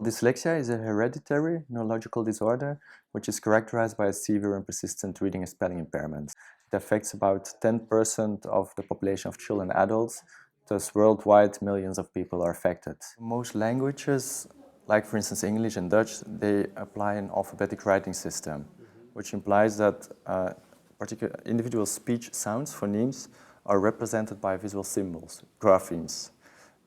Dyslexia is a hereditary neurological disorder which is characterized by a severe and persistent reading and spelling impairment. It affects about 10% of the population of children and adults, thus worldwide millions of people are affected. Most languages, like for instance English and Dutch, they apply an alphabetic writing system, which implies that particular individual speech sounds, phonemes, are represented by visual symbols, graphemes.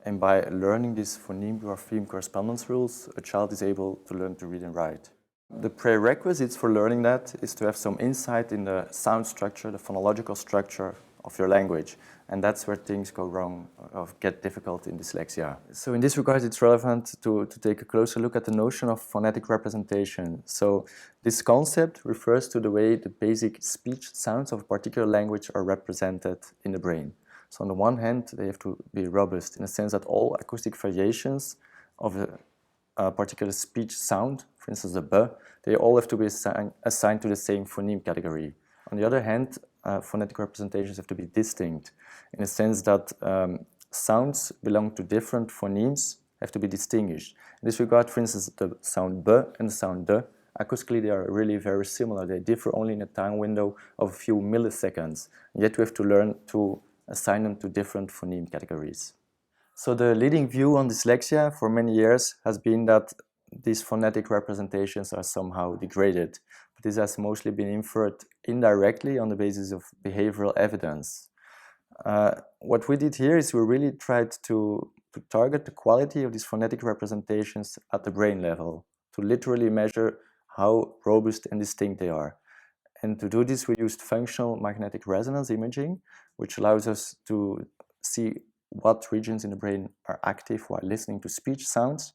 And by learning these phoneme-grapheme correspondence rules, a child is able to learn to read and write. The prerequisites for learning that is to have some insight in the sound structure, the phonological structure of your language. And that's where things go wrong or get difficult in dyslexia. So in this regard, it's relevant to take a closer look at the notion of phonetic representation. So this concept refers to the way the basic speech sounds of a particular language are represented in the brain. So on the one hand, they have to be robust in the sense that all acoustic variations of a particular speech sound, for instance the b, they all have to be assigned to the same phoneme category. On the other hand, phonetic representations have to be distinct in the sense that sounds belong to different phonemes have to be distinguished. In this regard, for instance, the sound b and the sound d, acoustically they are really very similar. They differ only in a time window of a few milliseconds. And yet we have to learn to assign them to different phoneme categories. So the leading view on dyslexia for many years has been that these phonetic representations are somehow degraded. But this has mostly been inferred indirectly on the basis of behavioral evidence. What we did here is we really tried to target the quality of these phonetic representations at the brain level, to literally measure how robust and distinct they are. And to do this, we used functional magnetic resonance imaging, which allows us to see what regions in the brain are active while listening to speech sounds.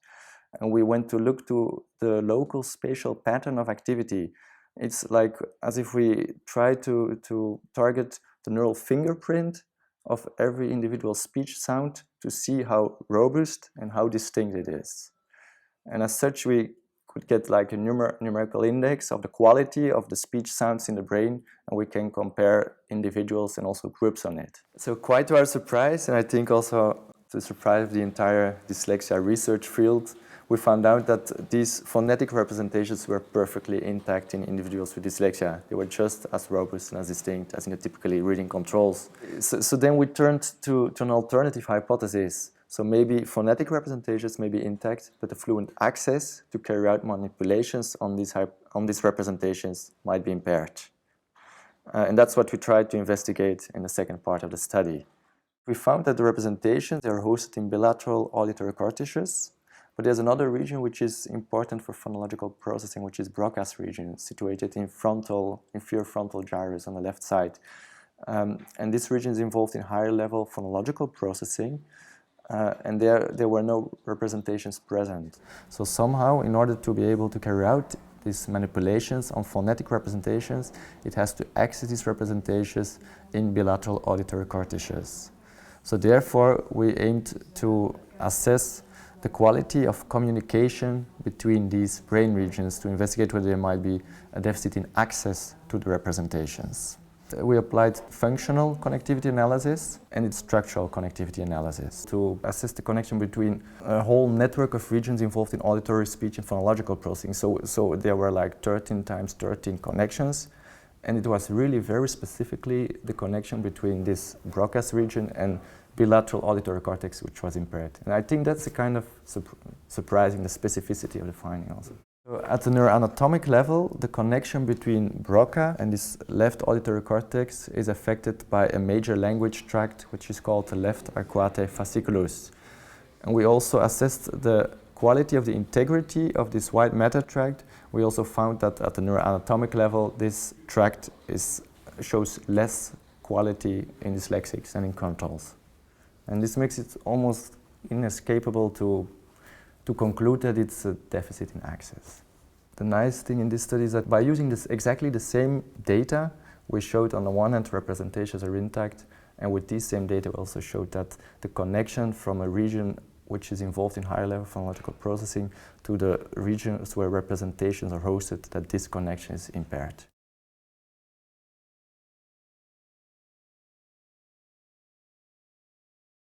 And we went to look to the local spatial pattern of activity. It's like as if we try to target the neural fingerprint of every individual speech sound to see how robust and how distinct it is. And as such, we could get like a numerical index of the quality of the speech sounds in the brain, and we can compare individuals and also groups on it. So quite to our surprise, and I think also to the surprise of the entire dyslexia research field, we found out that these phonetic representations were perfectly intact in individuals with dyslexia. They were just as robust and as distinct as in the typically reading controls. So then we turned to an alternative hypothesis. So maybe phonetic representations may be intact, but the fluent access to carry out manipulations on these representations might be impaired. And that's what we tried to investigate in the second part of the study. We found that the representations are hosted in bilateral auditory cortices, but there's another region which is important for phonological processing, which is Broca's region, situated in inferior frontal gyrus on the left side. And this region is involved in higher level phonological processing. And there were no representations present. So somehow, in order to be able to carry out these manipulations on phonetic representations, it has to access these representations in bilateral auditory cortices. So therefore, we aimed to assess the quality of communication between these brain regions to investigate whether there might be a deficit in access to the representations. We applied functional connectivity analysis and its structural connectivity analysis to assess the connection between a whole network of regions involved in auditory, speech and phonological processing. So there were like 13 times 13 connections, and it was really very specifically the connection between this Broca's region and bilateral auditory cortex which was impaired. And I think that's a kind of surprising, the specificity of the finding also. So at the neuroanatomic level, the connection between Broca and this left auditory cortex is affected by a major language tract which is called the left aquatic fasciculus. And we also assessed the quality of the integrity of this white matter tract. We also found that at the neuroanatomic level, this tract shows less quality in dyslexics and in controls. And this makes it almost inescapable to conclude that it's a deficit in access. The nice thing in this study is that by using exactly the same data, we showed on the one hand representations are intact, and with these same data we also showed that the connection from a region which is involved in higher level phonological processing to the regions where representations are hosted, that this connection is impaired.